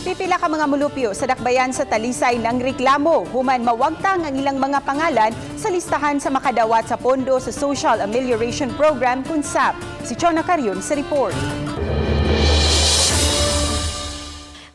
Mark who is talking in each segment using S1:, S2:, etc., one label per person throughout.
S1: Pipila ka mga mulupyo sa dakbayan sa Talisay ng reklamo human mawagtang ang ilang mga pangalan sa listahan sa makadawat sa pondo sa Social Amelioration Program kun SAP. Si Chona Carrion sa report.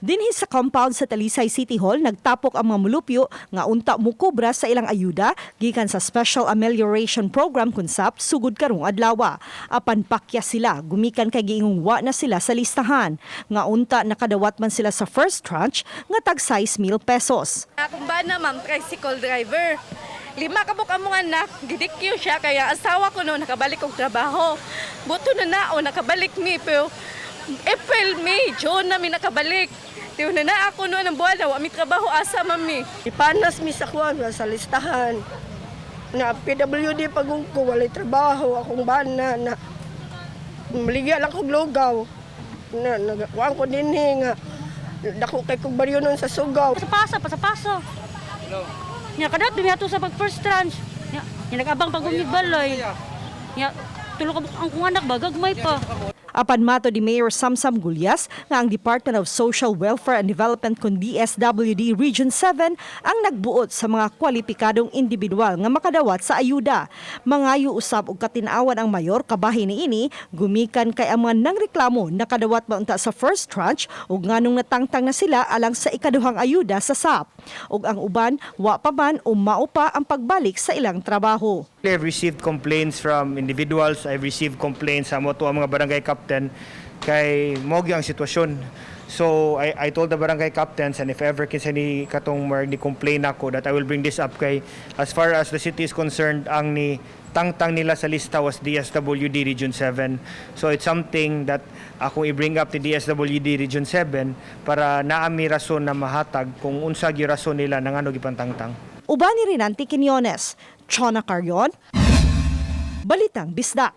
S2: Dinhi sa compound sa Talisay City Hall, nagtapok ang mga mulupyo nga unta mukobra sa ilang ayuda gikan sa Special Amelioration Program kun SAP sugod karong adlaw. Apan pakya sila, gumikan kay giingong wa na sila sa listahan. Nga unta nakadawat man sila sa first tranche nga tag 6,000 pesos.
S3: Akong bana, ma'am, tricycle driver. 5 kabuk among anak, gidikyo siya kaya asawa ko no nakabalik og trabaho. Buto na nao nakabalik mi pero April, May, June na mi nakabalik. Tiyo na ako noon ang buwan na, mi trabaho asa, mami.
S4: Ipanas mi sa kuwan sa listahan. Na PWD pagong ko, walay trabaho, akong bana na maligya lang kong lugaw. Na nagakuan ko din nga. Dako kay kong baryo nun sa sugaw.
S5: Pasapaso. Nya kadot dumiato sa pag first tranche. Nya nagabang pagumig balay. Nya tulo ka ang kung anak ba gagmay pa.
S2: Apan mato di Mayor Samsam Gulyas nga ang Department of Social Welfare and Development kun DSWD Region 7 ang nagbuot sa mga kwalipikadong individual nga makadawat sa ayuda. Mangayo usab og katinawan ang mayor kabahin niini gumikan kay ang mga nangreklamo nakadawat ba unta sa first tranche ug nganong natangtang na sila alang sa ikaduhang ayuda sa SAP. Ug ang uban wa pa man o mao pa ang pagbalik sa ilang trabaho.
S6: I've received complaints from individuals. I've received complaints sa mo to ang mga barangay captain kay mogi ang sitwasyon. So I told the barangay captains and if ever kinsa ni katong ni complain ako that I will bring this up kay as far as the city is concerned ang ni tangtang nila sa lista was DSWD Region 7. So it's something that ako i-bring up to DSWD Region 7 para naami rason na mahatag kung unsa gi rason nila nang ano gipantangtang.
S2: Uban ni Rinanti Quiñones, Chona Carrion, Balitang Bisda.